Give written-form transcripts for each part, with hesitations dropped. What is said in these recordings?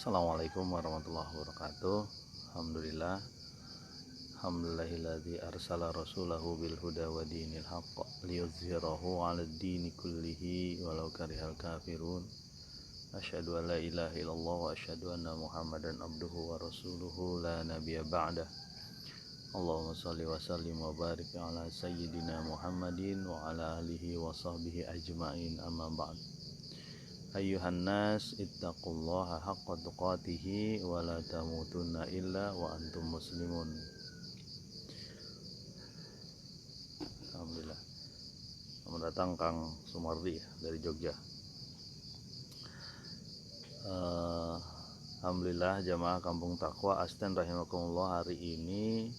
Assalamualaikum warahmatullahi wabarakatuh. Alhamdulillah. Alhamdulillahilladzi arsala rasulahu bil huda wa dinil haqq liyuzhirahu 'alad dini kullihi walau karihal kafirun. Asyhadu an la ilaha illallah wa asyhadu anna Muhammadan abduhu wa rasuluhu la nabiyya ba'dah. Allahumma shalli wa sallim wa barik ala sayyidina Muhammadin wa ala alihi wa sahbihi ajma'in, amma ba'd. Ayyuhan nas ittaqullaha haqqa tuqatih wa la tamutunna illa wa antum muslimun. Alhamdulillah. Selamat datang Kang Sumardi dari Jogja. Alhamdulillah jamaah Kampung Taqwa Astan rahimakumullah, hari ini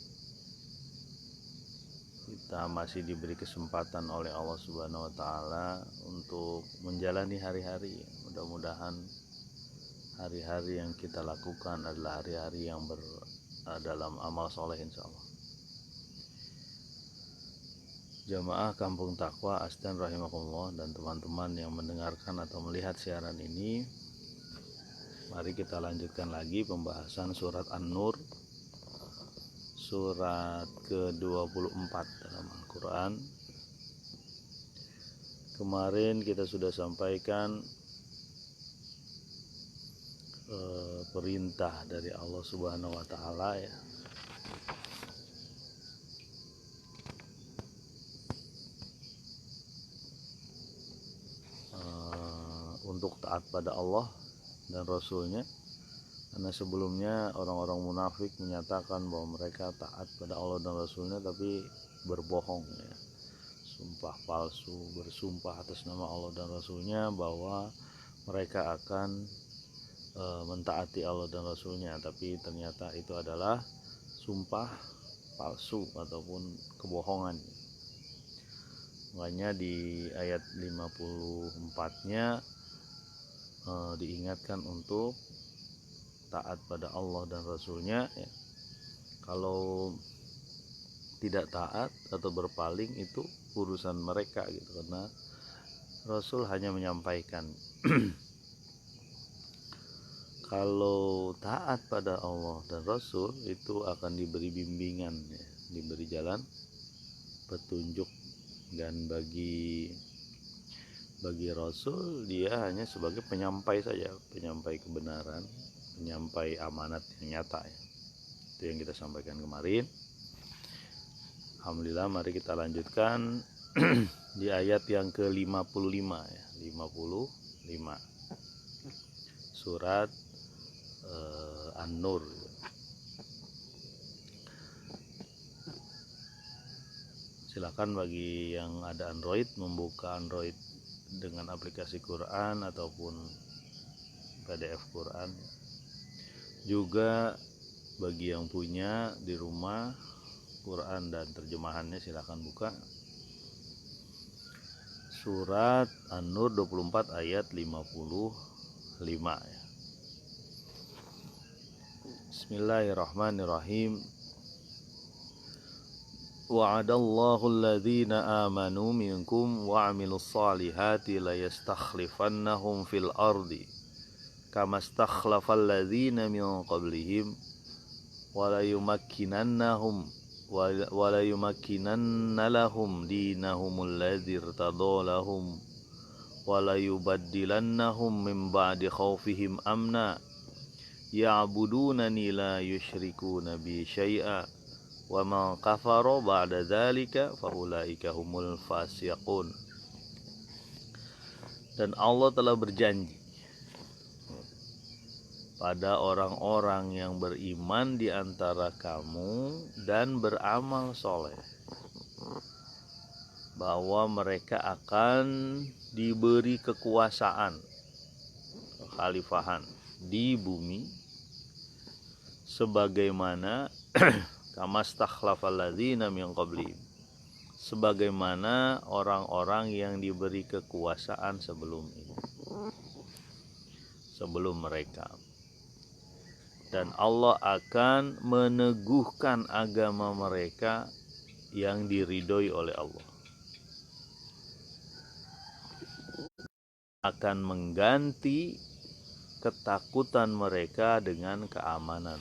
kita masih diberi kesempatan oleh Allah Subhanahu wa taala untuk menjalani hari-hari. Mudah-mudahan hari-hari yang kita lakukan adalah hari-hari yang dalam amal soleh insyaallah. Jamaah Kampung Taqwa Astan rahimakumullah dan teman-teman yang mendengarkan atau melihat siaran ini, mari kita lanjutkan lagi pembahasan surat An-Nur, surat ke-24 dalam Al-Quran. Kemarin kita sudah sampaikan perintah dari Allah Subhanahu wa taala ya, untuk taat pada Allah dan Rasulnya. Karena sebelumnya orang-orang munafik menyatakan bahwa mereka taat pada Allah dan Rasulnya tapi berbohong ya, sumpah palsu, bersumpah atas nama Allah dan Rasulnya bahwa mereka akan mentaati Allah dan Rasulnya, tapi ternyata itu adalah sumpah palsu ataupun kebohongan. Makanya di ayat 54-nya diingatkan untuk taat pada Allah dan Rasulnya ya. Kalau tidak taat atau berpaling itu urusan mereka gitu, karena Rasul hanya menyampaikan. Kalau taat pada Allah dan Rasul itu akan diberi bimbingan ya, diberi jalan petunjuk, dan bagi Rasul dia hanya sebagai penyampai saja, penyampai kebenaran, penyampai amanat yang nyata ya. Itu yang kita sampaikan kemarin. Alhamdulillah, mari kita lanjutkan di ayat yang ke-55 ya, 55 surat An-Nur. Silakan bagi yang ada Android membuka Android dengan aplikasi Quran ataupun PDF Quran. Juga bagi yang punya di rumah Quran dan terjemahannya silakan buka. Surat An-Nur 24 ayat 55 ya. Bismillahirrahmanirrahim. Wa'adallahu alladhina amanu minkum wa 'amilus salihati la yastakhlifannahum fil ardi kama stakhlafal ladzina min qablihim wa la yumakkinanna lahum dinahumul ladzi irtadha lahum wa la yubaddilannahum min ba'di khawfihim amna ya'budunani la yusyrikuna bi syai'a wa man kafara ba'da dzalika fa ulaika humul fasiqun. Dan Allah telah berjanji pada orang-orang yang beriman di antara kamu dan beramal soleh bahwa mereka akan diberi kekuasaan, kekhalifahan di bumi sebagaimana kamastakhlafal ladzina min qablihim, sebagaimana orang-orang yang diberi kekuasaan sebelum mereka. Dan Allah akan meneguhkan agama mereka yang diridhoi oleh Allah, akan mengganti ketakutan mereka dengan keamanan.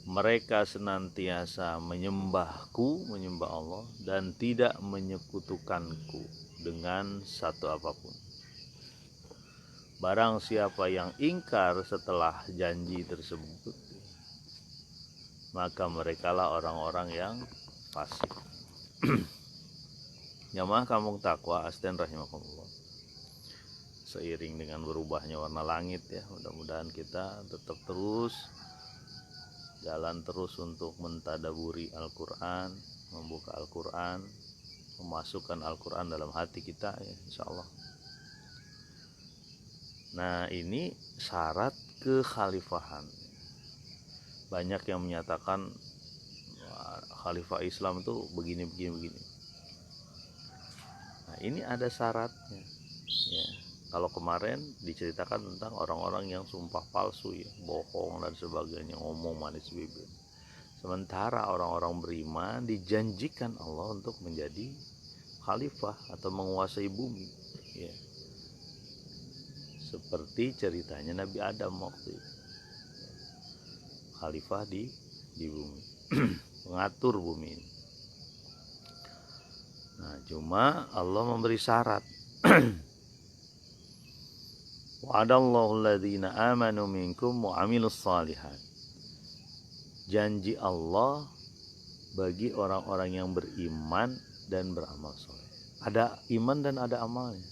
Mereka senantiasa menyembahku, menyembah Allah, dan tidak menyekutukanku dengan satu apapun. Barang siapa yang ingkar setelah janji tersebut, maka merekalah orang-orang yang fasik. Jamaah kampung takwa Asden rahimakumullah. Seiring dengan berubahnya warna langit ya, mudah-mudahan kita tetap terus jalan terus untuk mentadaburi Al-Quran, membuka Al-Quran, memasukkan Al-Quran dalam hati kita ya, insyaallah. Nah, ini syarat kekhalifahan. Banyak yang menyatakan khalifah Islam itu begini. Nah, ini ada syaratnya ya. Kalau kemarin diceritakan tentang orang-orang yang sumpah palsu ya, bohong dan sebagainya, ngomong manis bibir. Sementara orang-orang beriman dijanjikan Allah untuk menjadi khalifah atau menguasai bumi ya. Seperti ceritanya Nabi Adam waktu itu. Khalifah di bumi. Mengatur bumi ini. Nah, cuma Allah memberi syarat. Wa'adallahu alladhina amanu minkum wa 'amilus shalihat. Janji Allah bagi orang-orang yang beriman dan beramal soleh. Ada iman dan ada amalnya.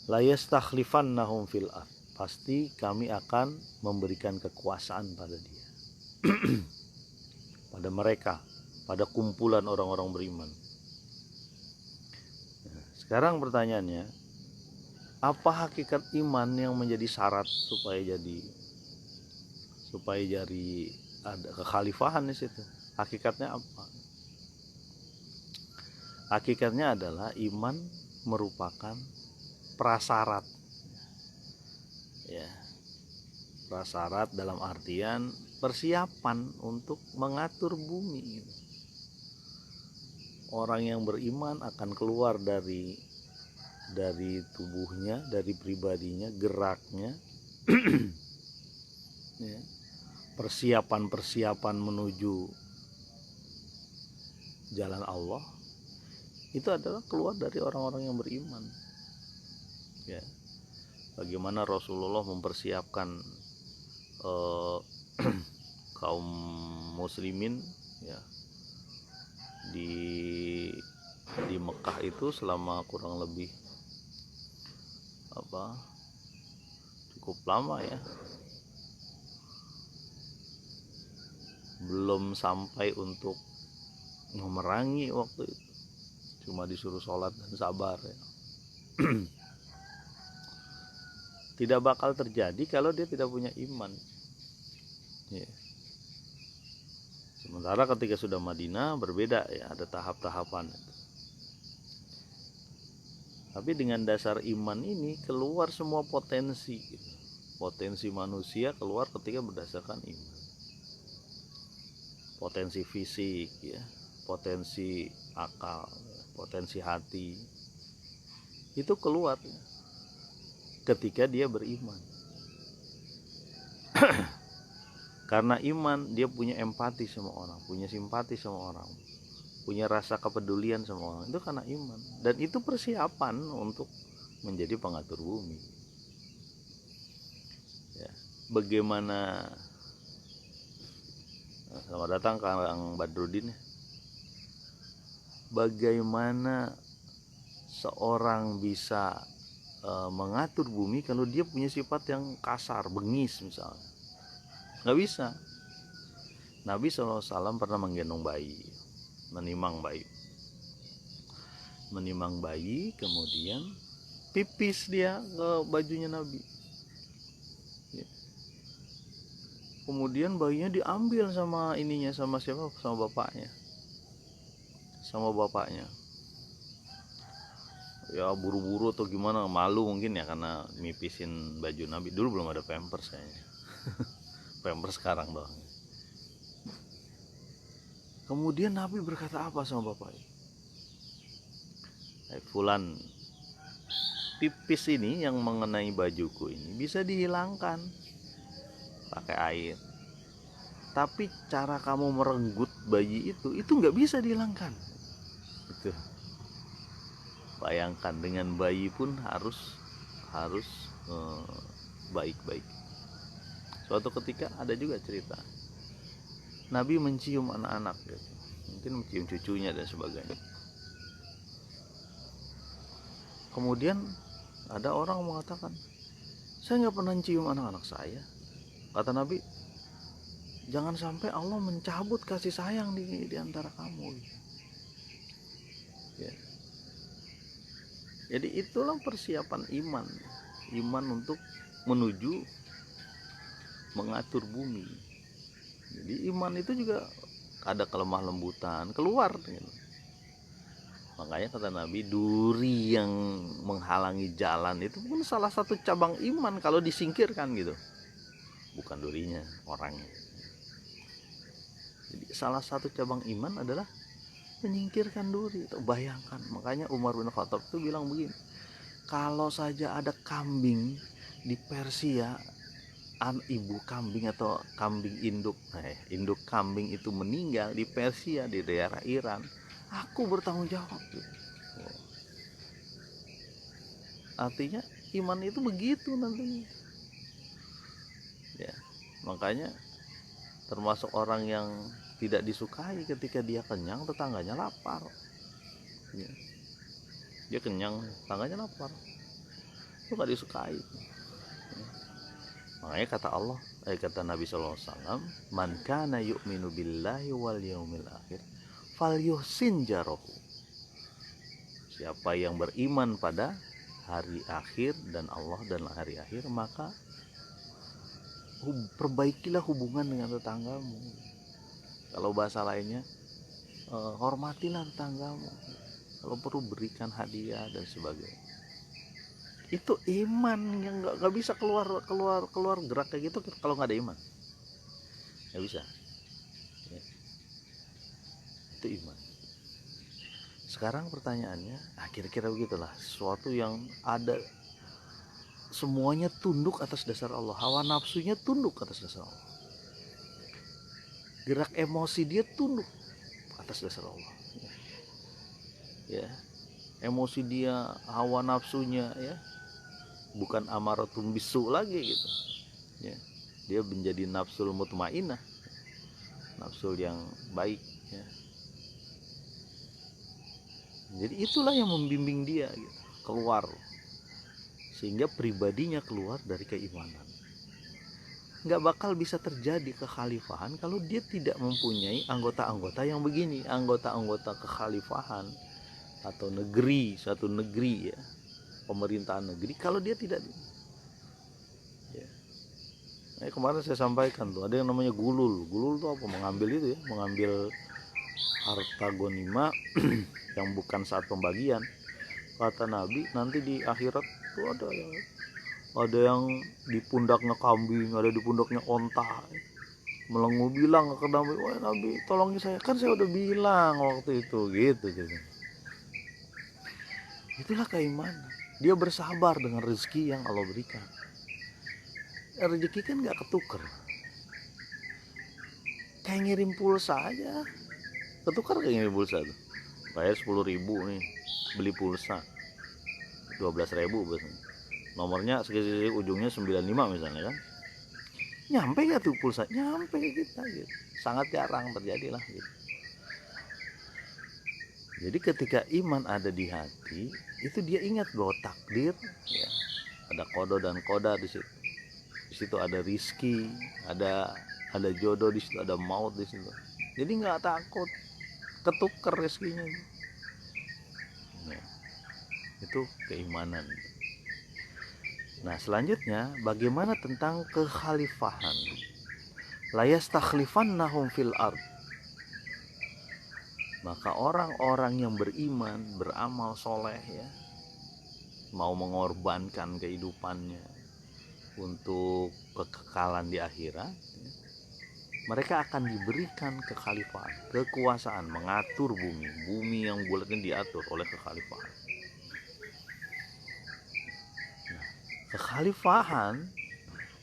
La yastakhlifannahum fil ardh. Pasti kami akan memberikan kekuasaan pada dia. Pada mereka, pada kumpulan orang-orang beriman. Sekarang pertanyaannya, apa hakikat iman yang menjadi syarat supaya ada kekhalifahan di situ? Hakikatnya apa? Hakikatnya adalah iman merupakan prasyarat. Ya. Prasyarat dalam artian persiapan untuk mengatur bumi. Orang yang beriman akan keluar dari tubuhnya, dari pribadinya, geraknya, ya, persiapan menuju jalan Allah itu adalah keluar dari orang-orang yang beriman. Ya, bagaimana Rasulullah mempersiapkan kaum muslimin ya di Mekah itu selama kurang lebih cukup lama ya, belum sampai untuk memerangi waktu itu, cuma disuruh sholat dan sabar ya. Tidak bakal terjadi kalau dia tidak punya iman ya. Sementara ketika sudah Madinah berbeda ya, ada tahap-tahapan. Tapi dengan dasar iman ini keluar semua potensi gitu. Potensi manusia keluar ketika berdasarkan iman. Potensi fisik ya, potensi akal, potensi hati itu keluar ya, ketika dia beriman. Karena iman dia punya empati sama orang, punya simpati sama orang, punya rasa kepedulian sama orang, itu karena iman. Dan itu persiapan untuk menjadi pengatur bumi ya. Bagaimana, selamat datang Kang Badrudin. Bagaimana seorang bisa mengatur bumi kalau dia punya sifat yang kasar, bengis misalnya? Nggak bisa. Nabi SAW pernah menggendong bayi, menimang bayi, kemudian pipis dia ke bajunya Nabi. Kemudian bayinya diambil sama ininya, sama siapa? Sama bapaknya. Ya buru-buru atau gimana, malu mungkin ya karena mipisin baju Nabi. Dulu belum ada pampers kayaknya. Pampers sekarang doang. Kemudian Nabi berkata apa sama bapaknya? Fulan, pipis ini yang mengenai bajuku ini bisa dihilangkan pakai air, tapi cara kamu merenggut bayi itu nggak bisa dihilangkan. Itu bayangkan, dengan bayi pun harus baik-baik. Suatu ketika ada juga cerita Nabi mencium anak-anak gitu. Mungkin mencium cucunya dan sebagainya. Kemudian ada orang mengatakan, saya nggak pernah cium anak-anak saya. Kata Nabi, jangan sampai Allah mencabut kasih sayang di antara kamu. Ya. Jadi itulah persiapan iman untuk menuju mengatur bumi. Jadi iman itu juga ada kelemah lembutan, keluar gitu. Makanya kata Nabi, duri yang menghalangi jalan itu pun salah satu cabang iman kalau disingkirkan gitu. Bukan durinya, orangnya. Jadi salah satu cabang iman adalah menyingkirkan duri. Itu bayangkan, makanya Umar bin Khattab itu bilang begini, kalau saja ada kambing di Persia, ibu kambing atau kambing induk kambing itu meninggal di Persia, di daerah Iran, aku bertanggung jawab. Artinya iman itu begitu nantinya ya. Makanya termasuk orang yang tidak disukai ketika dia kenyang, tetangganya lapar ya. Dia kenyang, tetangganya lapar, itu gak disukai ya. Makanya kata Allah, kata Nabi SAW, man kana yu'minu billahi wal yaumil akhir falyuhsin jarahu. Siapa yang beriman pada hari akhir dan Allah dan hari akhir, maka perbaikilah hubungan dengan tetanggamu. Kalau bahasa lainnya, hormatilah tetanggamu. Kalau perlu berikan hadiah dan sebagainya. Itu iman yang nggak bisa keluar gerak kayak gitu kalau nggak ada iman. Nggak bisa. Ya. Itu iman. Sekarang pertanyaannya, kira-kira begitulah, sesuatu yang ada semuanya tunduk atas dasar Allah, hawa nafsunya tunduk atas dasar Allah, gerak emosi dia tunduk atas dasar Allah. Ya, emosi dia, hawa nafsunya ya, bukan amaratun bisu lagi gitu. Ya, dia menjadi nafsul mutmainah, nafsul yang baik. Ya. Jadi itulah yang membimbing dia gitu, keluar, sehingga pribadinya keluar dari keimanan. Nggak bakal bisa terjadi kekhalifahan kalau dia tidak mempunyai anggota-anggota yang begini, anggota-anggota kekhalifahan atau negeri, satu negeri ya, pemerintahan negeri, kalau dia tidak ya. Kemarin saya sampaikan tuh, ada yang namanya gulul tuh apa, mengambil itu ya, mengambil harta ghanimah yang bukan saat pembagian. Kata Nabi, nanti di akhirat tuh ada yang di pundaknya kambing, ada di pundaknya onta. Melengu bilang ke Nabi, wah Nabi tolongin saya, kan saya udah bilang waktu itu gitu. Itulah keimanan. Dia bersabar dengan rezeki yang Allah berikan. Rezeki kan gak ketuker, kayak ngirim pulsa aja, ketukar kayak ngirim pulsa tuh. Bayar 10.000 nih, beli pulsa 12.000 biasanya. Nomornya segini, ujungnya 95 misalnya kan. Nyampe gak tuh pulsa? Nyampe ke kita gitu. Sangat jarang terjadi lah gitu. Jadi ketika iman ada di hati, itu dia ingat bahwa takdir ya, ada kodo dan koda di situ. Di situ ada rizki, ada jodoh di situ, ada maut di situ. Jadi nggak takut ketuker rezekinya. Nah, itu keimanan. Nah selanjutnya, bagaimana tentang kekhalifahan? La yastakhlifannahum fil ard. Maka orang-orang yang beriman, beramal soleh ya, mau mengorbankan kehidupannya untuk kekekalan di akhirat ya, mereka akan diberikan kekhalifahan, kekuasaan mengatur bumi yang bulat ini diatur oleh kekhalifahan. kekhalifahan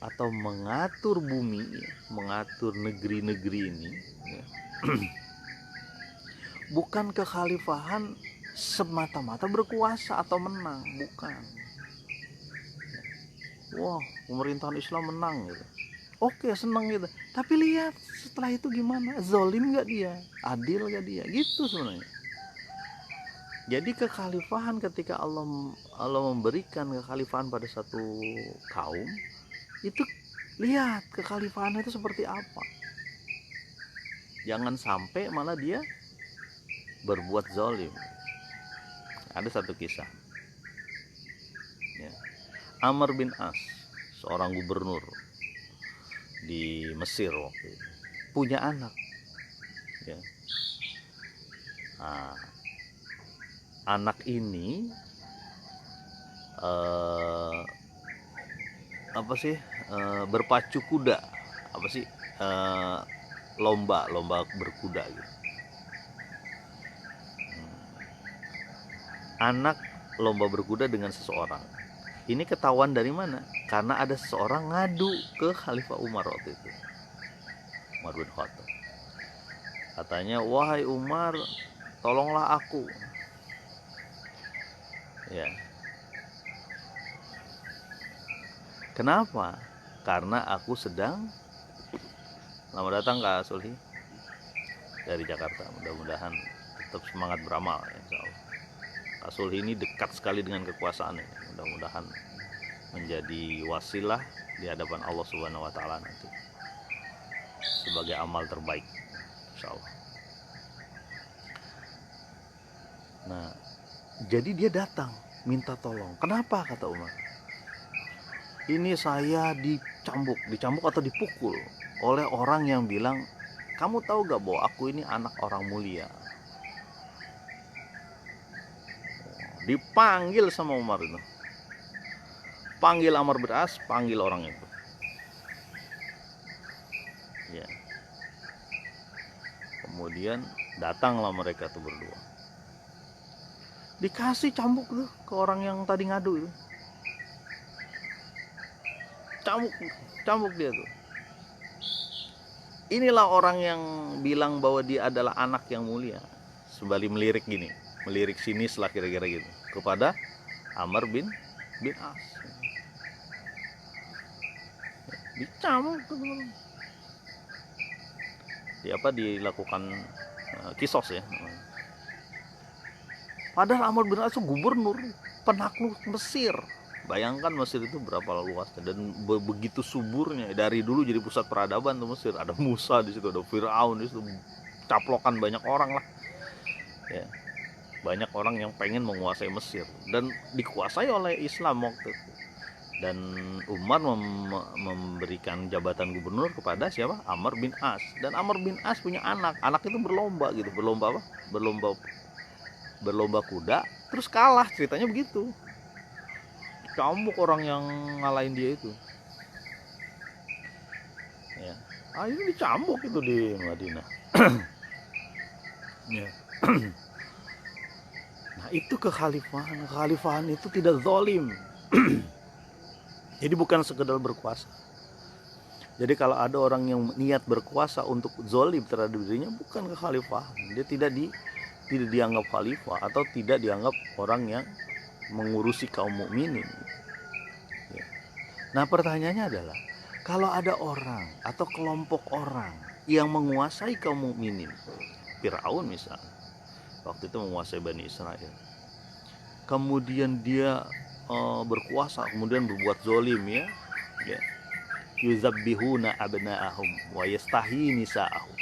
atau mengatur bumi, mengatur negeri-negeri ini ya, bukan kekhalifahan semata-mata berkuasa atau menang, bukan. Wah, pemerintahan Islam menang gitu. Oke, seneng gitu. Tapi lihat setelah itu gimana? Zolim gak dia? Adil gak dia? Gitu sebenarnya. Jadi kekhalifahan ketika Allah memberikan kekhalifahan pada satu kaum, itu lihat kekhalifahan itu seperti apa. Jangan sampai malah dia berbuat zolim. Ada satu kisah ya. Amr bin As, seorang gubernur di Mesir waktu itu, punya anak ya. Nah, anak ini berpacu kuda, lomba berkuda gitu. Anak lomba berkuda dengan seseorang. Ini ketahuan dari mana? Karena ada seseorang ngadu ke Khalifah Umar waktu itu, Umar bin Khattab. Katanya, wahai Umar, tolonglah aku. Ya. Kenapa? Karena aku sedang, selamat datang Kak Sulhi dari Jakarta. Mudah-mudahan tetap semangat beramal ya, insya Allah. Kak Sulhi ini dekat sekali dengan kekuasaan ya. Mudah-mudahan menjadi wasilah di hadapan Allah Subhanahu wa taala nanti sebagai amal terbaik, insya Allah. Nah, jadi dia datang minta tolong. Kenapa? Kata Umar, ini saya dicambuk atau dipukul oleh orang yang bilang, kamu tahu gak bahwa aku ini anak orang mulia. Dipanggil sama Umar itu, panggil Amr bin As, panggil orang itu ya. Kemudian datanglah mereka tuh berdua, dikasih cambuk tuh ke orang yang tadi ngadu itu. Cambuk dia tuh. Inilah orang yang bilang bahwa dia adalah anak yang mulia. Sembari melirik gini, melirik sinis lah kira-kira gitu kepada Amr bin As. Dicambuk tuh. Dilakukan kisos ya. Padahal Amr bin As itu gubernur, penakluk Mesir. Bayangkan Mesir itu berapa luasnya dan begitu suburnya. Dari dulu jadi pusat peradaban tuh Mesir. Ada Musa di situ, ada Firaun di situ, caplokan banyak orang lah. Ya. Banyak orang yang pengen menguasai Mesir dan dikuasai oleh Islam waktu itu. Dan Umar memberikan jabatan gubernur kepada siapa? Amr bin As. Dan Amr bin As punya anak. Anak itu berlomba gitu. Berlomba apa? Berlomba kuda. Terus kalah, ceritanya begitu. Cambuk orang yang ngalahin dia itu ya. Ini dicambuk itu di Madinah ya. Nah, itu kekhalifahan itu tidak zalim. Jadi bukan sekedar berkuasa. Jadi kalau ada orang yang niat berkuasa untuk zalim terhadap dirinya, bukan kekhalifahan. Dia tidak dianggap khalifah atau tidak dianggap orang yang mengurusi kaum mukminin. Nah, pertanyaannya adalah, kalau ada orang atau kelompok orang yang menguasai kaum mukminin, Firaun misalnya, waktu itu menguasai Bani Israel, kemudian dia berkuasa, kemudian berbuat zolim ya, yuzabbihuna abna'ahum wa yastahi nisa'ahum.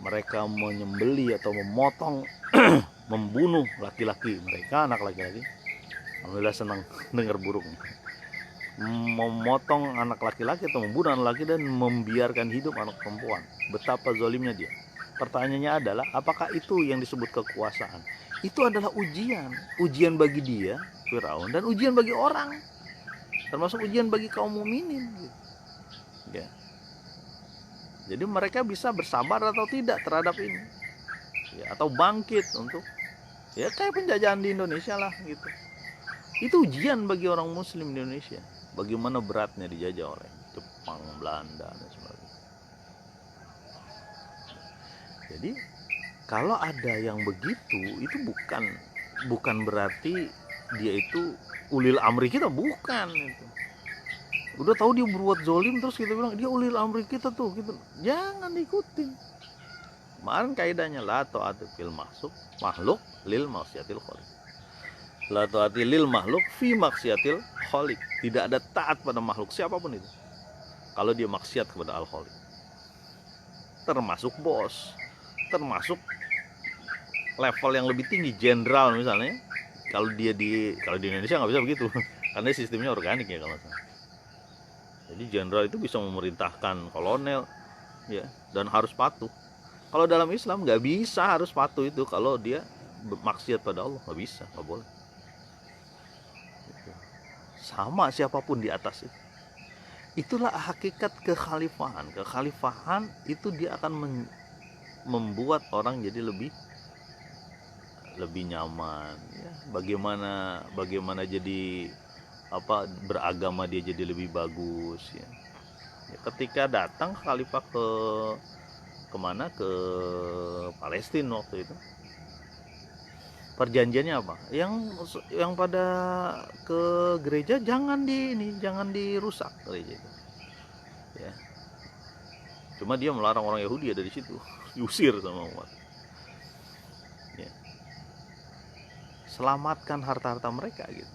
Mereka menyembeli atau memotong membunuh laki-laki mereka, anak laki-laki. Alhamdulillah senang dengar burung. Memotong anak laki-laki atau membunuh anak laki dan membiarkan hidup anak perempuan. Betapa zalimnya dia. Pertanyaannya adalah, apakah itu yang disebut kekuasaan? Itu adalah ujian bagi dia, Firaun, dan ujian bagi orang, termasuk ujian bagi kaum mukminin ya. Jadi mereka bisa bersabar atau tidak terhadap ini ya, atau bangkit untuk ya kayak penjajahan di Indonesia lah gitu. Itu ujian bagi orang muslim di Indonesia, bagaimana beratnya dijajah oleh Jepang, Belanda dan sebagainya. Jadi kalau ada yang begitu, itu bukan berarti dia itu ulil amri kita, bukan itu. Udah tahu dia berbuat zolim terus kita bilang dia ulil amri kita tuh gitu, jangan ikutin. Kemarin kaidahnya la ta'ata fil makhluk lil maksiatil khaliq. La ta'ati lil makhluk fi maksiatil khaliq. Tidak ada taat pada makhluk siapapun itu kalau dia maksiat kepada al khaliq. Termasuk bos, termasuk level yang lebih tinggi, jenderal misalnya. Kalau di Indonesia nggak bisa begitu karena sistemnya organik ya kalau saya. Jadi jenderal itu bisa memerintahkan kolonel ya, dan harus patuh. Kalau dalam Islam nggak bisa harus patuh itu kalau dia maksiat pada Allah, nggak bisa, nggak boleh. Sama siapapun di atas itu. Itulah hakikat kekhalifahan. Kekhalifahan itu dia akan membuat orang jadi lebih nyaman ya. Bagaimana jadi beragama dia jadi lebih bagus ya. Ketika datang khalifah kemana, ke Palestina waktu itu, perjanjiannya apa? Yang pada ke gereja jangan dirusak gereja itu. Ya. Cuma dia melarang orang Yahudi dari situ, diusir sama umat. Ya. Selamatkan harta-harta mereka gitu.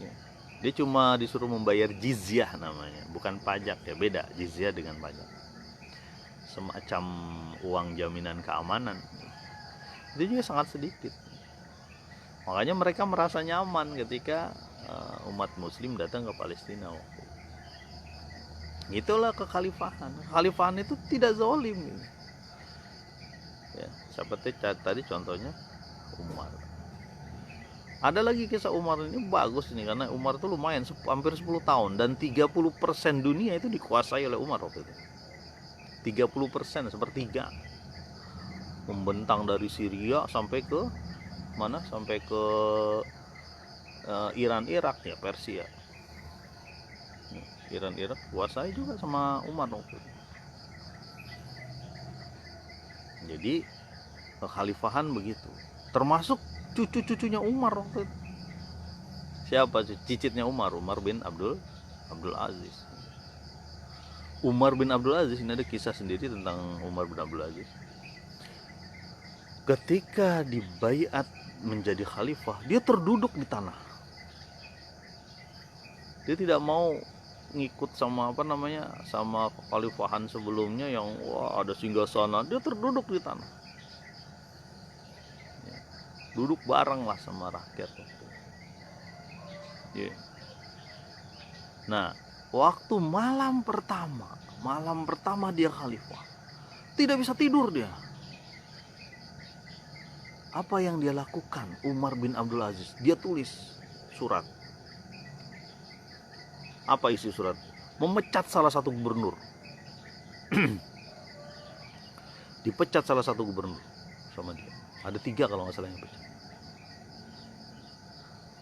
Ya. Dia cuma disuruh membayar jizyah namanya, bukan pajak ya, beda jizyah dengan pajak. Semacam uang jaminan keamanan. Itu juga sangat sedikit. Makanya mereka merasa nyaman ketika umat muslim datang ke Palestina waktu itu. Itulah kekhalifahan. Kekhalifahan itu tidak zalim gitu. Ya, seperti tadi contohnya Umar. Ada lagi kisah Umar ini bagus ini, karena Umar itu lumayan hampir 10 tahun dan 30% dunia itu dikuasai oleh Umar waktu itu. 30%, sepertiga. Membentang dari Syria sampai ke mana? Sampai ke Iran, Irak ya, Persia. Iran, Irak kuasai juga sama Umar waktu itu. Jadi kekhalifahan begitu. Termasuk cucu-cucunya Umar waktu itu. Siapa cicitnya Umar? Umar bin Abdul Aziz. Umar bin Abdul Aziz, ini ada kisah sendiri tentang Umar bin Abdul Aziz. Ketika dibaiat menjadi khalifah, dia terduduk di tanah. Dia tidak mau ngikut sama sama kekhalifahan sebelumnya yang ada singgasana. Dia terduduk di tanah. Ya. Duduk bareng lah sama rakyat. Ya. Nah, waktu malam pertama dia khalifah, tidak bisa tidur dia. Apa yang dia lakukan Umar bin Abdul Aziz? Dia tulis surat. Apa isi surat? Memecat salah satu gubernur. Dipecat salah satu gubernur sama dia. Ada 3 kalau nggak salah yang pecat.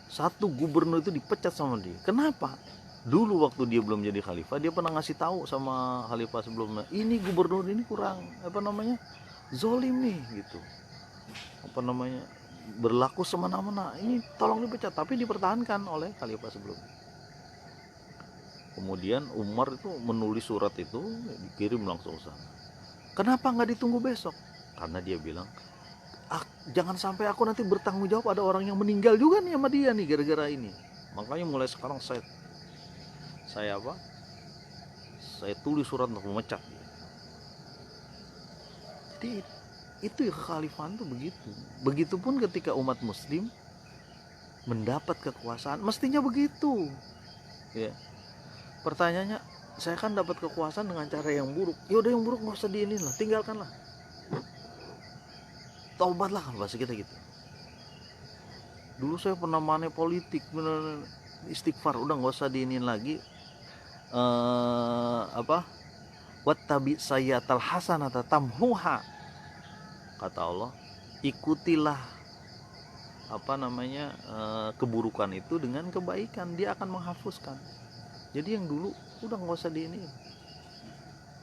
Satu gubernur itu dipecat sama dia. Kenapa? Dulu waktu dia belum jadi khalifah, dia pernah ngasih tahu sama khalifah sebelumnya, ini gubernur ini kurang zolim nih gitu. Berlaku semena-mena, ini tolong dipecat. Tapi dipertahankan oleh khalifah sebelumnya. Kemudian Umar itu menulis surat itu, dikirim langsung sana. Kenapa nggak ditunggu besok? Karena dia bilang, jangan sampai aku nanti bertanggung jawab, ada orang yang meninggal juga nih sama dia nih gara-gara ini. Makanya mulai sekarang saya tulis surat untuk memecat. Jadi itu ya, kekhalifahan itu begitu. Begitupun ketika umat muslim mendapat kekuasaan, mestinya begitu. Ya. Pertanyaannya, saya kan dapat kekuasaan dengan cara yang buruk. Ya udah, yang buruk nggak usah diinin lah, tinggalkan lah. Taubatlah kalau bahasa kita gitu. Dulu saya pernah money politik, bener istighfar, udah nggak usah diinin lagi. Wattabi sayyatal hasanata tamhuha. Kata Allah, ikutilah apa namanya keburukan itu dengan kebaikan, dia akan menghapuskan. Jadi yang dulu udah nggak usah di ini,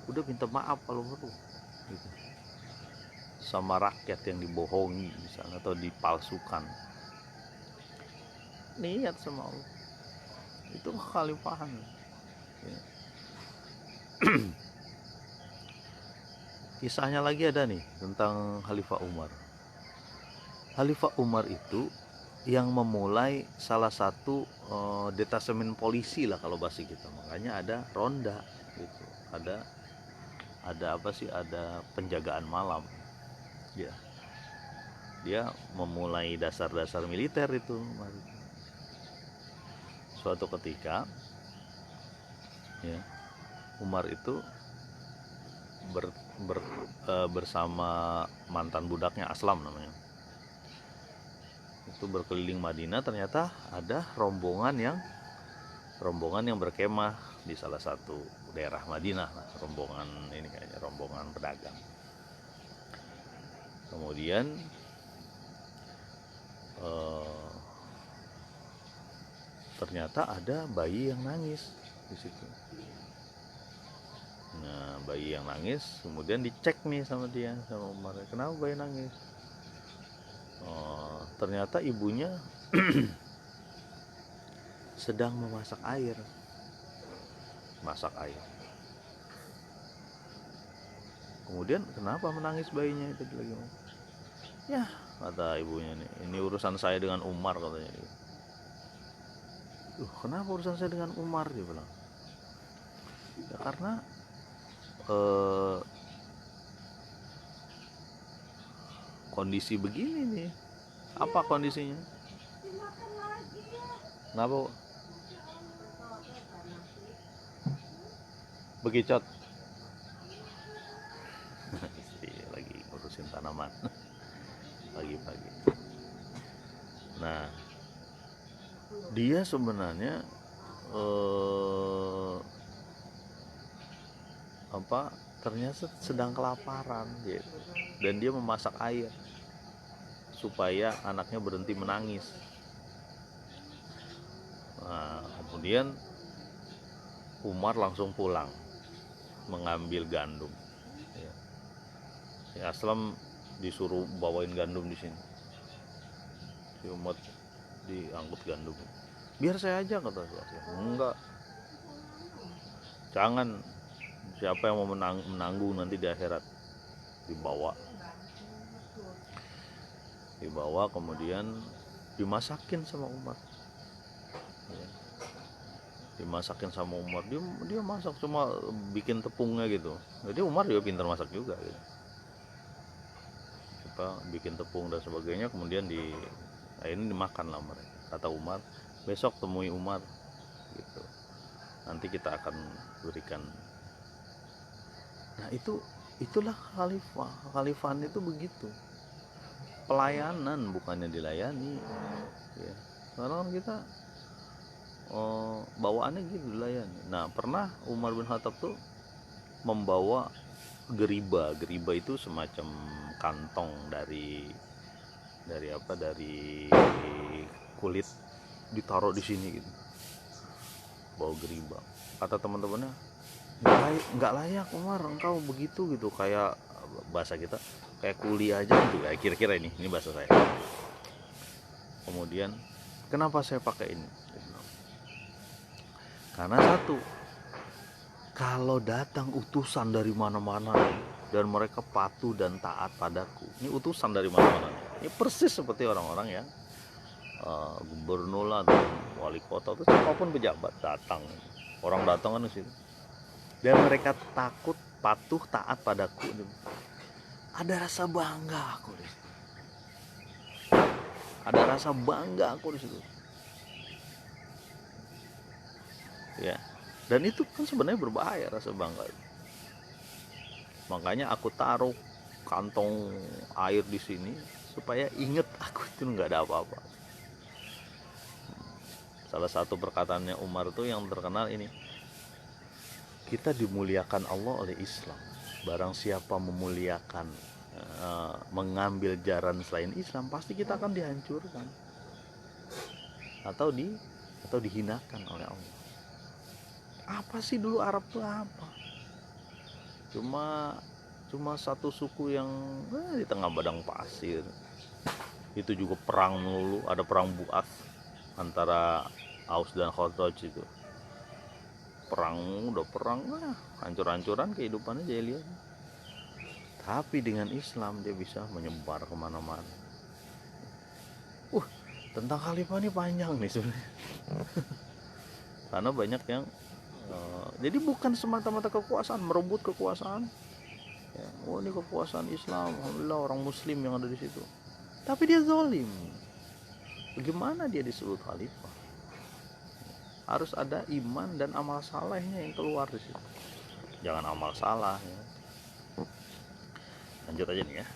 udah minta maaf kalau perlu gitu. Sama rakyat yang dibohongi misalnya atau dipalsukan, niat sama Allah, itu kekhalifahan ya. Kisahnya lagi ada nih tentang Khalifah Umar. Khalifah Umar itu yang memulai salah satu detasemen polisi lah kalau bahasa kita, makanya ada ronda gitu, ada apa sih, ada penjagaan malam ya. Dia memulai dasar-dasar militer itu. Suatu ketika ya, Umar itu bersama mantan budaknya, Aslam namanya, itu berkeliling Madinah. Ternyata ada rombongan yang berkemah di salah satu daerah Madinah. Rombongan ini kayaknya rombongan pedagang. Kemudian ternyata ada bayi yang nangis di situ. Nah, bayi yang nangis kemudian dicek nih sama Umar, kenapa bayi nangis? Ternyata ibunya sedang memasak air. Kemudian kenapa menangis bayinya itu lagi? Ya, kata ibunya nih, ini urusan saya dengan Umar katanya. Kenapa urusan saya dengan Umar, dia bilang. Ya karena kondisi begini nih. Apa kondisinya? Kenapa? Bekicot. Lagi ngurusin tanaman pagi-pagi. Nah, dia sebenarnya ternyata sedang kelaparan gitu. Dan dia memasak air supaya anaknya berhenti menangis. Nah, kemudian Umar langsung pulang mengambil gandum. Ya, Aslam disuruh bawain gandum di sini. Si Umar diangkut gandum. Biar saya aja, kata Aslam. Enggak. Jangan. Siapa yang mau menanggung nanti di akhirat. Dibawa kemudian dimasakin sama Umar. Dia masak, cuma bikin tepungnya gitu. Jadi Umar juga pintar masak juga gitu. Bikin tepung dan sebagainya, kemudian ini dimakan lah mereka. Kata Umar, besok temui Umar gitu, nanti kita akan berikan. Nah, itulah khalifahan itu begitu, pelayanan bukannya dilayani ya. Sekarang kita bawaannya gitu, dilayani. Nah, pernah Umar bin Khattab tuh membawa geriba itu semacam kantong dari kulit, ditaruh di sini gitu, bawa geriba. Kata teman-temannya, nggak layak Umar engkau begitu gitu, kayak bahasa kita kayak kuli aja gitu, kayak kira-kira ini bahasa saya. Kemudian kenapa saya pakai ini? Karena satu, kalau datang utusan dari mana-mana dan mereka patuh dan taat padaku, ini utusan dari mana-mana, ini persis seperti orang-orang yang gubernur atau wali kota atau siapapun pejabat datang, orang datang kan ke situ dan mereka takut, patuh, taat padaku, ada rasa bangga aku di situ. Ya, dan itu kan sebenarnya berbahaya rasa bangga itu. Makanya aku taruh kantong air di sini supaya inget aku itu nggak ada apa-apa. Salah satu perkataannya Umar tuh yang terkenal ini, kita dimuliakan Allah oleh Islam. Barang siapa memuliakan mengambil jalan selain Islam, pasti kita akan dihancurkan atau dihinakan oleh Allah. Apa sih dulu Arab tuh apa? Cuma satu suku yang di tengah padang pasir. Itu juga perang melulu, ada perang Bu'ath antara Aus dan Khazraj itu. Perang, hancur-hancuran kehidupannya jahiliyah. Tapi dengan Islam dia bisa menyebar kemana-mana. Tentang khalifah ini panjang nih sebenarnya. Karena banyak yang jadi bukan semata-mata kekuasaan, merebut kekuasaan. Ya, ini kekuasaan Islam, alhamdulillah orang Muslim yang ada di situ. Tapi dia zalim. Bagaimana dia disebut khalifah? Harus ada iman dan amal salehnya yang keluar di situ. Jangan amal salah. Ya. Lanjut aja nih ya.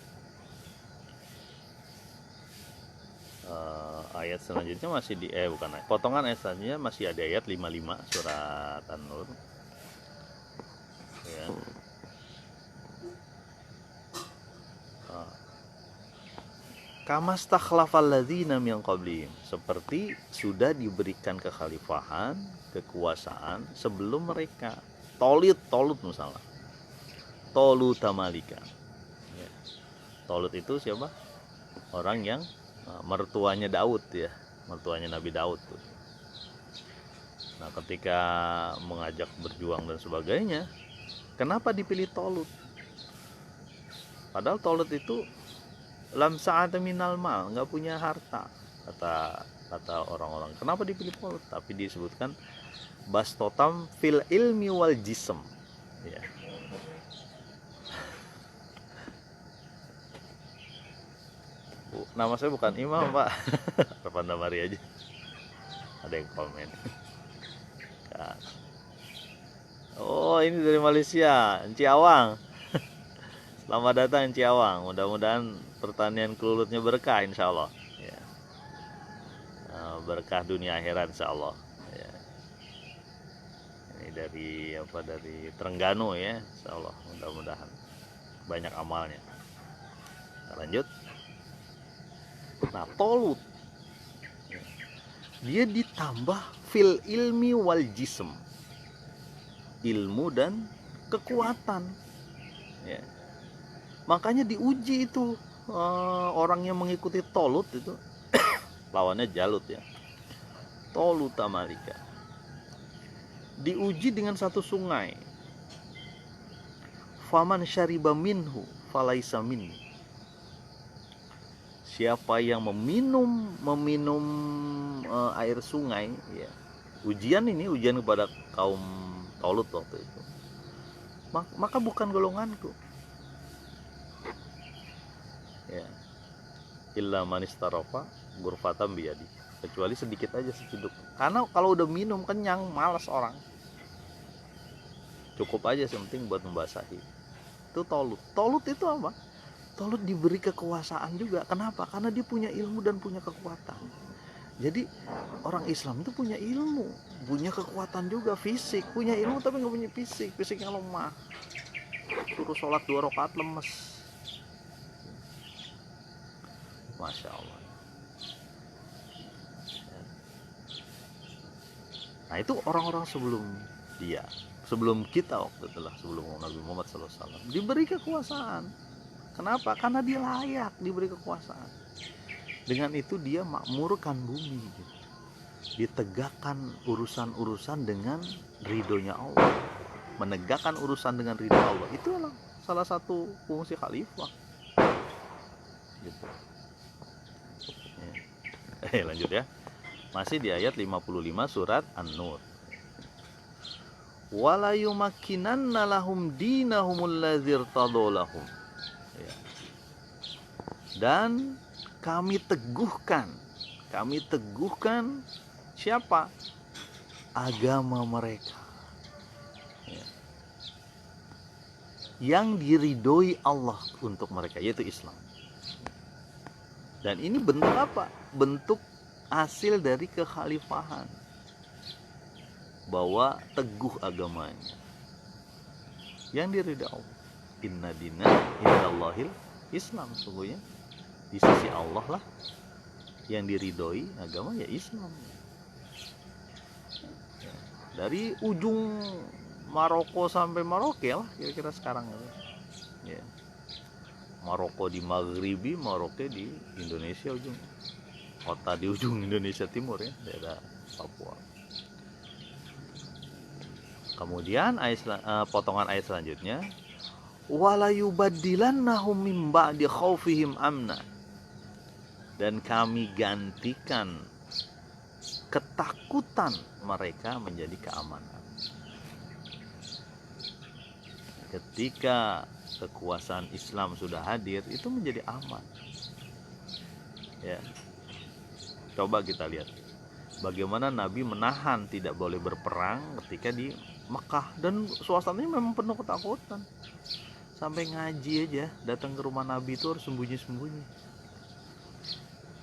Ayat selanjutnya masih potongan ayat selanjutnya masih ada ayat 55 surat An-Nur ya. Kamastakhlafal ladzina min qablihim, seperti sudah diberikan kekhalifahan, kekuasaan sebelum mereka. Tolut misalnya, Tolut Malika ya. Tolut itu siapa? Orang yang mertuanya Daud ya, mertuanya Nabi Daud tuh. Nah, ketika mengajak berjuang dan sebagainya, kenapa dipilih Tolut? Padahal Tolut itu lam sa'ata minal mal, nggak punya harta, kata orang-orang. Kenapa dipilih Tolut? Tapi disebutkan bastotam fil ilmi wal jism ya. Nama saya bukan Imam, Pak. Repanda Mari aja. Ada yang komen. Oh, ini dari Malaysia, Encik Awang. Selamat datang Encik Awang. Mudah-mudahan pertanian kelulutnya berkah insyaallah. Ya. Berkah dunia akhirat insyaallah. Ya. Ini dari Terengganu ya, insyaallah. Mudah-mudahan banyak amalnya. Kita lanjut. Nah, Tolut dia ditambah fil ilmi wal jism, ilmu dan kekuatan ya. Makanya diuji itu orang yang mengikuti Tolut itu lawannya Jalut ya, Tolut Malika, diuji dengan satu sungai. Faman syariba minhu falaisa minni, siapa yang meminum air sungai ya. Ujian kepada kaum Tolut waktu itu. Maka bukan golonganku. Ya. Illa man istarafa ghurfatan biyadi. Kecuali sedikit aja seciduk. Karena kalau udah minum kenyang, malas orang. Cukup aja penting buat membasahi. Itu Tolut. Tolut itu apa? Tolut diberi kekuasaan juga. Kenapa? Karena dia punya ilmu dan punya kekuatan. Jadi orang Islam itu punya ilmu, punya kekuatan juga, fisik, punya ilmu tapi nggak punya fisiknya lemah. Suruh sholat 2 rakaat lemes. Masya Allah. Nah itu orang-orang sebelum kita waktu itu lah, sebelum Nabi Muhammad SAW diberi kekuasaan. Kenapa? Karena dia layak diberi kekuasaan. Dengan itu dia makmurkan bumi gitu. Ditegakkan urusan-urusan dengan ridhonya Allah. Menegakkan urusan dengan ridho Allah. Itu adalah salah satu fungsi khalifah gitu. Lanjut ya. Masih di ayat 55 surat An-Nur. Wala yumakkinanna lahum dinahumul ladzir tadolahum. Ya. Dan kami teguhkan siapa? Agama mereka ya. Yang diridhoi Allah untuk mereka, yaitu Islam. Dan ini bentuk apa? Bentuk hasil dari kekhalifahan, bahwa teguh agamanya yang diridhoi Allah. Inna dina indallahil Islam. Sungguhnya di sisi Allah lah yang diridhoi agama ya Islam. Dari ujung Maroko sampai Maroke lah kira-kira sekarang ya. Maroko di Maghribi, Maroke di Indonesia ujung kota di ujung Indonesia Timur ya, daerah Papua. Kemudian potongan ayat selanjutnya, wala yubaddilannahum min ba'di khaufihim amna, dan kami gantikan ketakutan mereka menjadi keamanan. Ketika kekuasaan Islam sudah hadir, itu menjadi aman. Ya. Coba kita lihat bagaimana Nabi menahan tidak boleh berperang ketika di Mekah, dan suasananya memang penuh ketakutan. Sampai ngaji aja datang ke rumah Nabi itu harus sembunyi-sembunyi.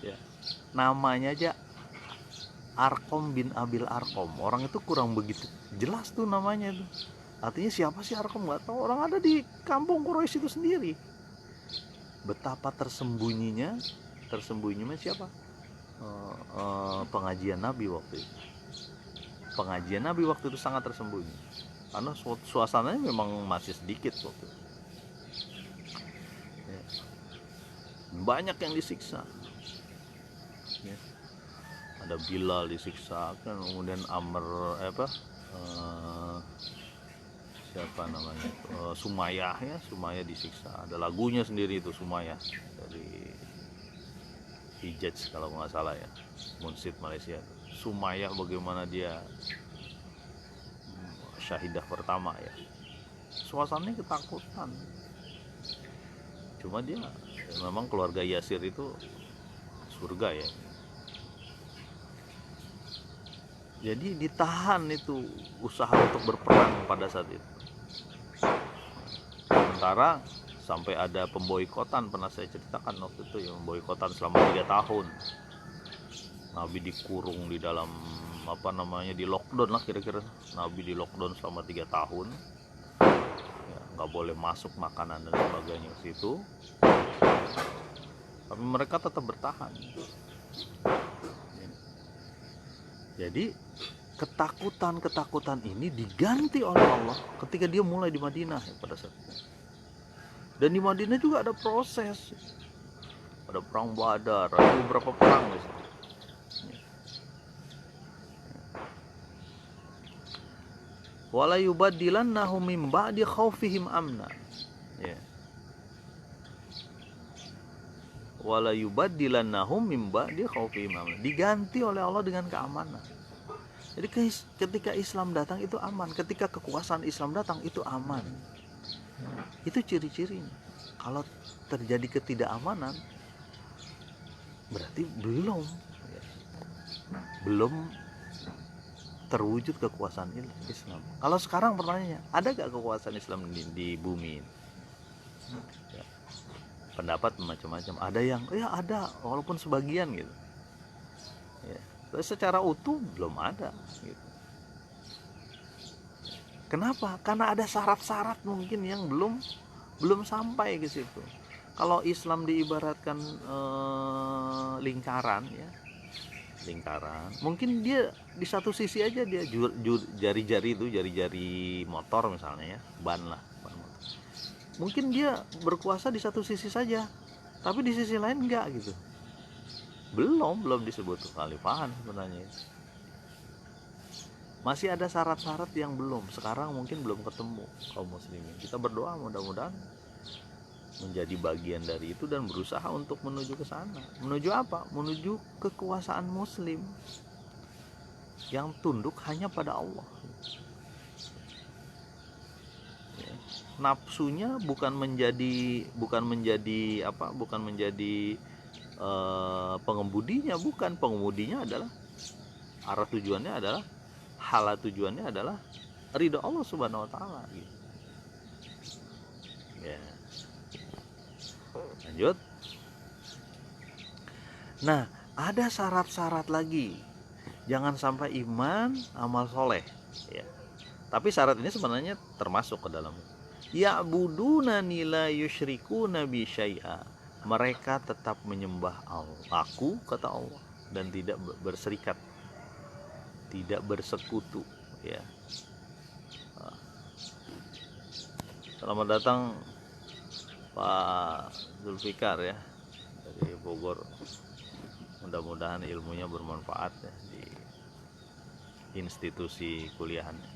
Ya. Namanya aja Arqam bin Abil Arqam. Orang itu kurang begitu jelas tuh namanya tuh. Artinya siapa sih Arqam, nggak tahu. Orang ada di kampung Quraisy itu sendiri. Betapa tersembunyinya siapa? Pengajian Nabi waktu itu. Pengajian Nabi waktu itu sangat tersembunyi. Karena suasananya memang masih sedikit waktu itu. Ya. Banyak yang disiksa. Ya. Ada Bilal disiksa, kan, kemudian siapa namanya Sumayyah ya, Sumayyah disiksa. Ada lagunya sendiri itu Sumayyah dari Hijaz kalau nggak salah ya, Munsid Malaysia. Sumayyah bagaimana dia syahidah pertama ya, suasananya ketakutan. Cuma dia memang keluarga Yasir itu surga ya. Jadi ditahan itu usaha untuk berperang pada saat itu. Sementara sampai ada pemboikotan, pernah saya ceritakan waktu itu ya, pemboikotan selama 3 tahun. Nabi dikurung di dalam di lockdown lah kira-kira. Nabi di lockdown selama 3 tahun. Ya, nggak boleh masuk makanan dan sebagainya ke situ. Tapi mereka tetap bertahan. Jadi ketakutan ini diganti oleh Allah ketika dia mulai di Madinah ya, pada saat itu. Dan di Madinah juga ada proses, ada perang Badar, ada beberapa perang di situ. Wala yubaddilannahum min ba'di khaufihim amna. Ya. Wala yubaddilannahum min ba'di khaufihim amna. Diganti oleh Allah dengan keamanan. Jadi ketika Islam datang itu aman, ketika kekuasaan Islam datang itu aman. Itu ciri-cirinya. Kalau terjadi ketidakamanan, berarti belum terwujud kekuasaan Islam. Kalau sekarang pertanyaannya, ada gak kekuasaan Islam di bumi ini? Ya. Pendapat macam-macam. Ada yang ya ada, walaupun sebagian gitu. Ya. Tapi secara utuh belum ada gitu. Kenapa? Karena ada syarat-syarat mungkin yang belum sampai ke situ. Kalau Islam diibaratkan lingkaran ya, mungkin dia di satu sisi aja dia jari-jari motor misalnya ya, ban motor. Mungkin dia berkuasa di satu sisi saja, tapi di sisi lain enggak gitu. Belum disebut kekhalifahan sebenarnya. Masih ada syarat-syarat yang sekarang mungkin belum ketemu kaum muslimin. Kita berdoa mudah-mudahan menjadi bagian dari itu dan berusaha untuk menuju ke sana. Menuju apa? Menuju kekuasaan muslim yang tunduk hanya pada Allah. Ya. Nafsunya bukan menjadi pengemudinya, bukan. Pengemudinya adalah arah tujuannya adalah ridha Allah Subhanahu wa taala gitu. Ya. Lanjut. Nah, ada syarat-syarat lagi. Jangan sampai iman, amal soleh ya. Tapi syarat ini sebenarnya termasuk ke dalam. Ya'budunani la yusyrikuna bi syai'a. Mereka tetap menyembah aku, kata Allah, dan tidak berserikat, tidak bersekutu, ya. Selamat datang Pak Zulfikar, ya, dari Bogor. Mudah-mudahan ilmunya bermanfaat, ya, di institusi kuliahannya.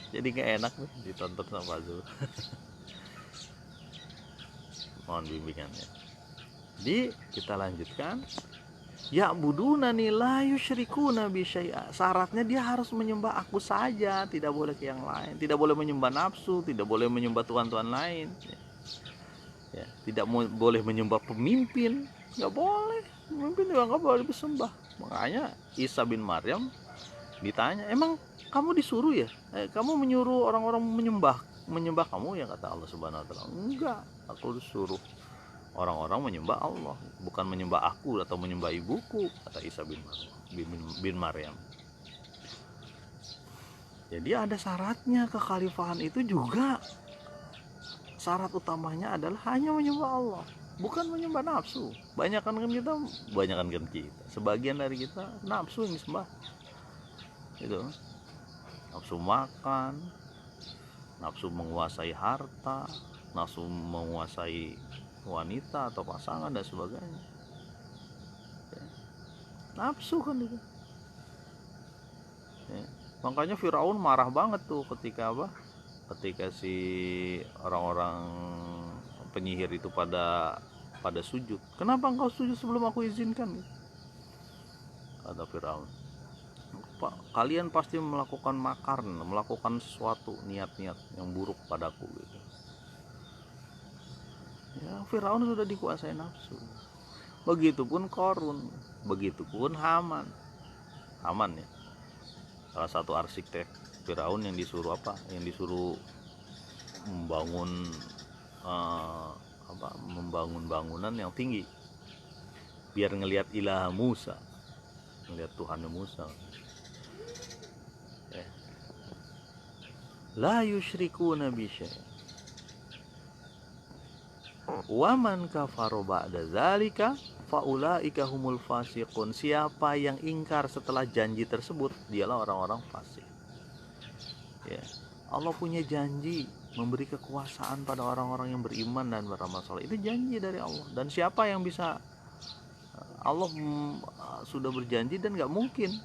Jadi gak enak nih ditonton sama Pak Zul. Mohon bimbingannya. Jadi kita lanjutkan. Ya'budunani la yusyrikuna bi syai'a. Syaratnya dia harus menyembah aku saja, tidak boleh ke yang lain, tidak boleh menyembah nafsu, tidak boleh menyembah tuhan-tuhan lain. Ya, tidak boleh menyembah pemimpin, nggak boleh. Pemimpin juga nggak boleh disembah. Makanya Isa bin Maryam ditanya, emang kamu disuruh ya? Kamu menyuruh orang-orang menyembah kamu, ya, kata Allah Subhanahu Wa Taala. Enggak, aku disuruh orang-orang menyembah Allah, bukan menyembah aku atau menyembah ibuku, kata Isa bin Maryam. Jadi ada syaratnya, kekhalifahan itu juga syarat utamanya adalah hanya menyembah Allah, bukan menyembah nafsu. Banyakan kita, sebagian dari kita nafsu yang disembah. Itu nafsu makan, nafsu menguasai harta, nafsu menguasai wanita atau pasangan dan sebagainya. Nafsu kan itu. Ya. Makanya Firaun marah banget tuh ketika si orang-orang penyihir itu pada sujud. Kenapa engkau sujud sebelum aku izinkan? Kata Firaun. Pak, kalian pasti melakukan makar, melakukan sesuatu niat-niat yang buruk padaku, gitu. Ya, Firaun sudah dikuasai nafsu. Begitupun Qarun, begitupun Haman, ya, salah satu arsitek Firaun yang disuruh membangun membangun bangunan yang tinggi biar ngelihat ilah Musa, ngelihat Tuhannya Musa. La yusyrikuna bi syai'. Wa man kafara ba'da dzalika faulaika humul fasiqun. Siapa yang ingkar setelah janji tersebut, dialah orang-orang fasik. Ya. Allah punya janji memberi kekuasaan pada orang-orang yang beriman dan beramal saleh. Itu janji dari Allah. Dan siapa yang bisa, Allah sudah berjanji dan gak mungkin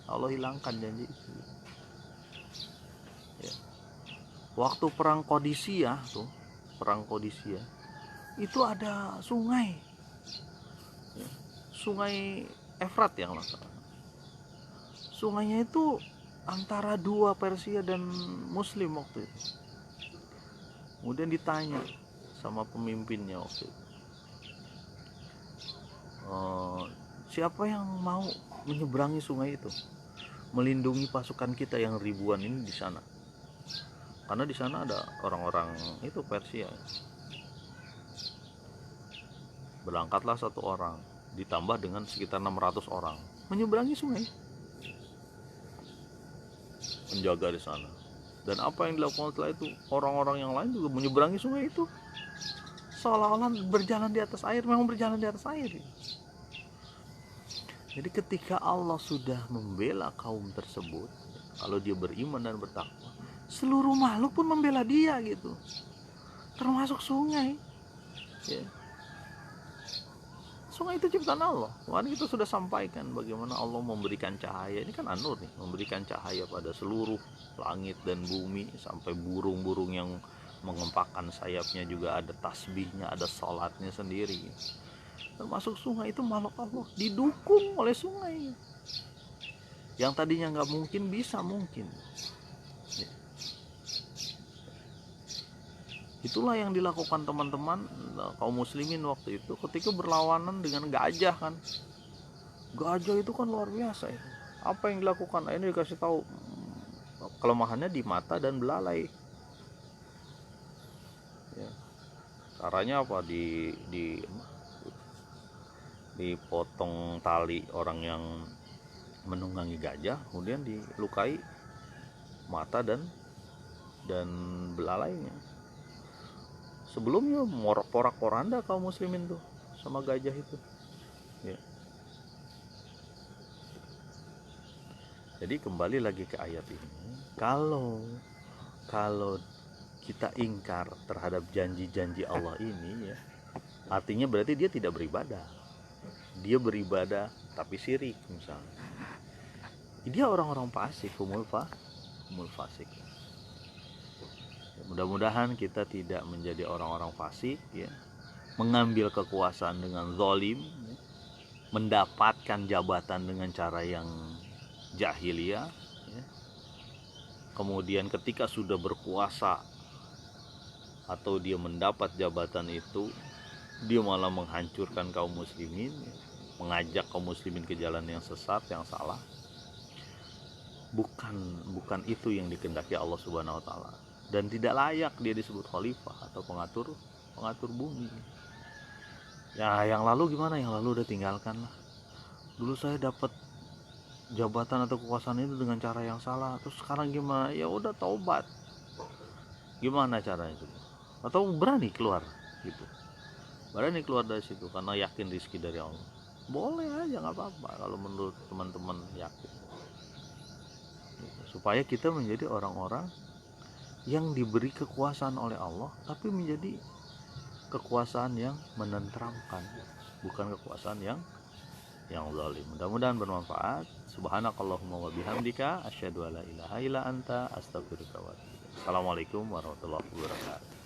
Allah hilangkan janji itu. Ya. Waktu perang Qadisiyah tuh, itu ada sungai, ya, sungai Efrat yang masalah. Sungainya itu antara dua Persia dan Muslim waktu itu. Kemudian ditanya sama pemimpinnya waktu itu, siapa yang mau menyeberangi sungai itu, melindungi pasukan kita yang ribuan ini di sana? Karena di sana ada orang-orang itu Persia. Berangkatlah satu orang ditambah dengan sekitar 600 orang menyeberangi sungai, menjaga di sana. Dan apa yang dilakukan setelah itu, orang-orang yang lain juga menyeberangi sungai itu, seolah-olah berjalan di atas air, memang berjalan di atas air. Jadi ketika Allah sudah membela kaum tersebut, kalau dia beriman dan bertakwa, seluruh makhluk pun membela dia, gitu, termasuk sungai, ya. Sungai itu ciptaan Allah. Kemarin kita sudah sampaikan bagaimana Allah memberikan cahaya. Ini kan An-Nur nih, memberikan cahaya pada seluruh langit dan bumi, sampai burung-burung yang mengempakkan sayapnya juga ada tasbihnya, ada sholatnya sendiri. Termasuk sungai itu makhluk Allah, didukung oleh sungai. Yang tadinya nggak mungkin bisa mungkin. Itulah yang dilakukan teman-teman kaum muslimin waktu itu ketika berlawanan dengan gajah kan. Gajah itu kan luar biasa ya. Apa yang dilakukan? Ini dikasih tahu kelemahannya di mata dan belalai. Ya. Caranya apa? Dipotong tali orang yang menunggangi gajah, kemudian dilukai mata dan dan belalainya. Sebelumnya porak-poranda kaum muslimin tuh sama gajah itu ya. Jadi kembali lagi ke ayat ini, kalau kita ingkar terhadap janji-janji Allah ini ya, artinya berarti dia tidak beribadah. Dia beribadah tapi syirik misalnya. Dia orang-orang fasik, humul fasik. Mudah-mudahan kita tidak menjadi orang-orang fasik ya, mengambil kekuasaan dengan zalim ya, mendapatkan jabatan dengan cara yang jahiliyah ya. Kemudian ketika sudah berkuasa atau dia mendapat jabatan itu, dia malah menghancurkan kaum muslimin ya, mengajak kaum muslimin ke jalan yang sesat, yang salah. Bukan itu yang dikehendaki Allah Subhanahu wa taala, dan tidak layak dia disebut khalifah atau pengatur bumi. Ya yang lalu gimana? Yang lalu udah tinggalkan lah. Dulu saya dapat jabatan atau kekuasaan itu dengan cara yang salah, terus sekarang gimana? Ya udah taubat. Gimana caranya itu? Atau berani keluar gitu. Berani keluar dari situ karena yakin rezeki dari Allah. Boleh aja, nggak apa-apa kalau menurut teman-teman yakin. Supaya kita menjadi orang-orang yang diberi kekuasaan oleh Allah, tapi menjadi kekuasaan yang menenteramkan, bukan kekuasaan yang zalim. Mudah-mudahan bermanfaat. Subhanakallahumma wa bihamdika asyhadu alla ilaha illa anta astaghfiruka wa atubu ilaik. Assalamualaikum warahmatullahi wabarakatuh.